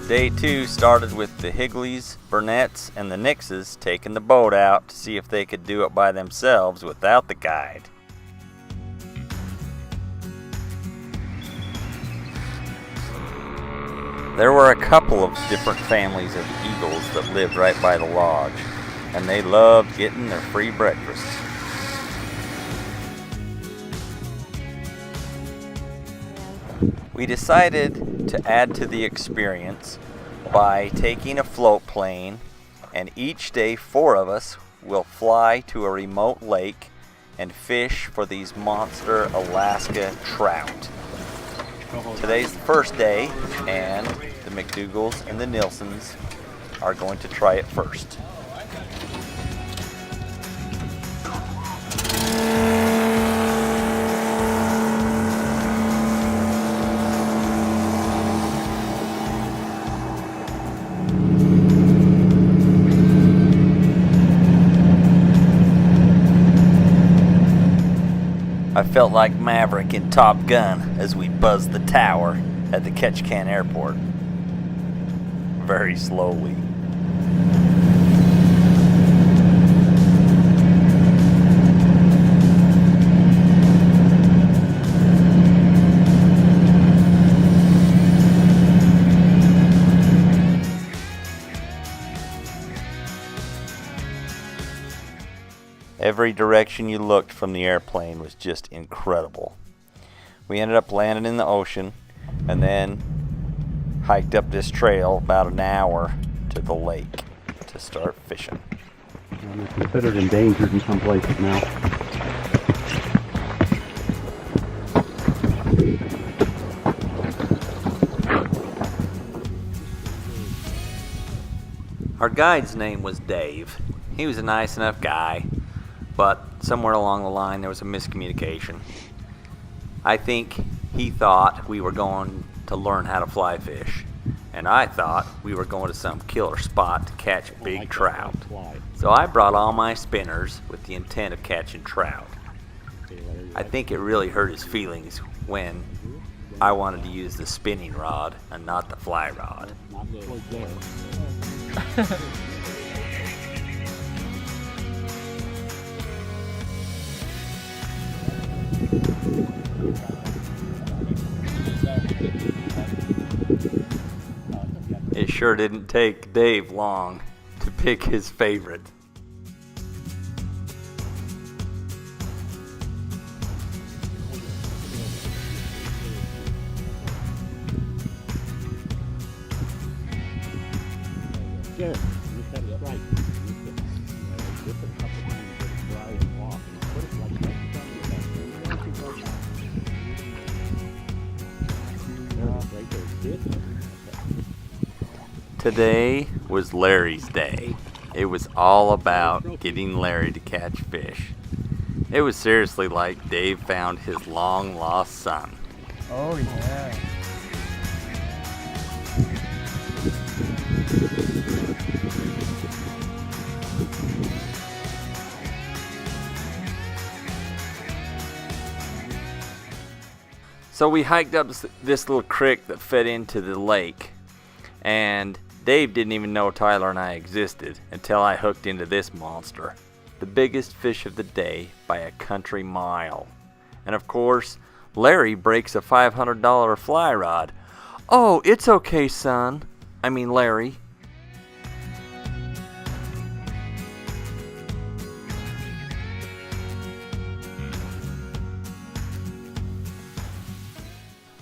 Day 2 started with the Higleys, Burnett's, and the Nixes taking the boat out to see if they could do it by themselves without the guide. There were a couple of different families of eagles that lived right by the lodge, and they loved getting their free breakfast. We decided to add to the experience by taking a float plane, and each day 4 of us will fly to a remote lake and fish for these monster Alaska trout. Today's the first day, and the McDougals and the Nilsons are going to try it first. I felt like Maverick in Top Gun as we buzzed the tower at the Ketchikan Airport. Very slowly. Every direction you looked from the airplane was just incredible. We ended up landing in the ocean and then hiked up this trail about an hour to the lake to start fishing. It's considered endangered in some places now. Our guide's name was Dave. He was a nice enough guy, but somewhere along the line there was a miscommunication. I think he thought we were going to learn how to fly fish, and I thought we were going to some killer spot to catch big trout. So I brought all my spinners with the intent of catching trout. I think it really hurt his feelings when I wanted to use the spinning rod and not the fly rod. It sure didn't take Dave long to pick his favorite. Today was Larry's day. It was all about getting Larry to catch fish. It was seriously like Dave found his long lost son. Oh yeah. So we hiked up this little creek that fed into the lake, and Dave didn't even know Tyler and I existed until I hooked into this monster. The biggest fish of the day by a country mile. And of course, Larry breaks a $500 fly rod. Oh, it's okay, son. I mean, Larry.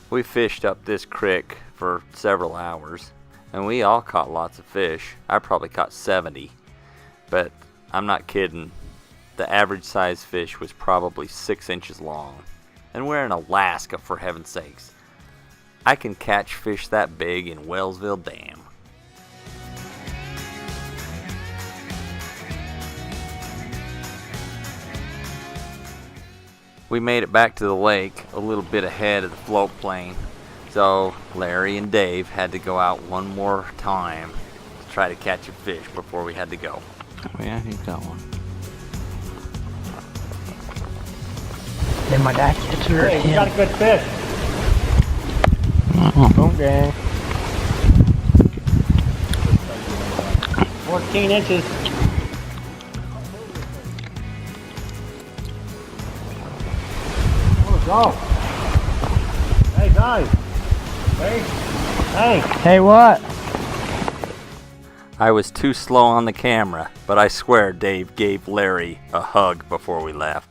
We fished up this creek for several hours, and we all caught lots of fish. I probably caught 70, but I'm not kidding. The average size fish was probably 6 inches long. And we're in Alaska, for heaven's sakes. I can catch fish that big in Wellsville Dam. We made it back to the lake a little bit ahead of the float plane, so Larry and Dave had to go out one more time to try to catch a fish before we had to go. Oh yeah, he's got one. Then my dad gets her. Hey, you got a good fish. Uh-huh. Okay. 14 inches. Let's go. Hey guys. Hey. Hey, what? I was too slow on the camera, but I swear Dave gave Larry a hug before we left.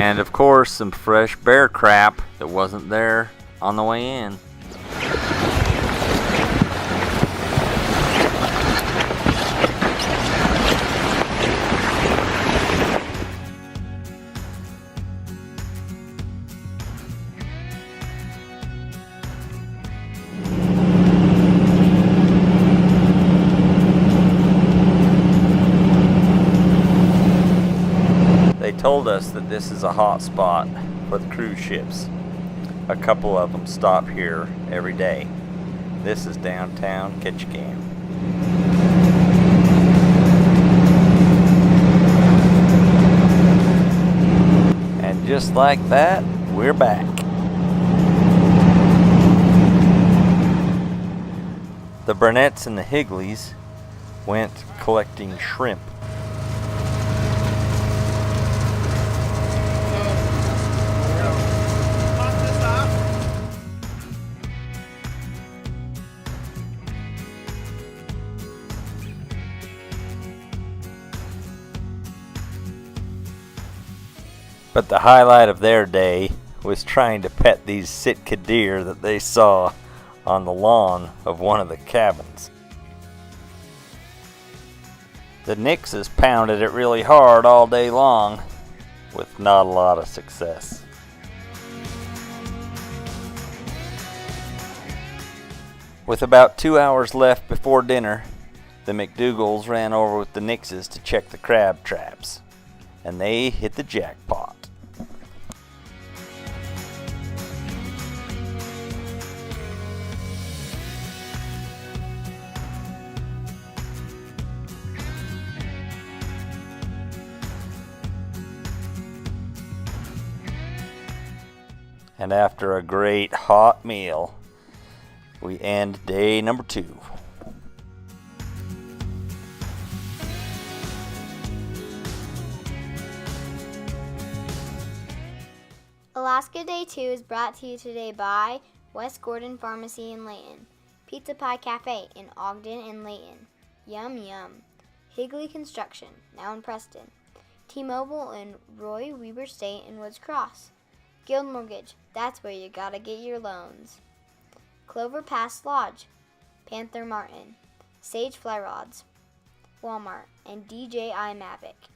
And of course, some fresh bear crap that wasn't there on the way in. They told us that this is a hot spot for the cruise ships. A couple of them stop here every day. This is downtown Ketchikan. And just like that, we're back. The Burnetts and the Higleys went collecting shrimp. But the highlight of their day was trying to pet these Sitka deer that they saw on the lawn of one of the cabins. The Nixes pounded it really hard all day long with not a lot of success. With about 2 hours left before dinner, the McDougalls ran over with the Nixes to check the crab traps, and they hit the jackpot. And after a great hot meal, we end day number 2. Alaska Day 2 is brought to you today by West Gordon Pharmacy in Layton, Pizza Pie Cafe in Ogden and Layton, Yum Yum, Higley Construction, now in Preston, T-Mobile in Roy Weber State and Woods Cross, Guild Mortgage, that's where you gotta get your loans, Clover Pass Lodge, Panther Martin, Sage Fly Rods, Walmart, and DJI Mavic.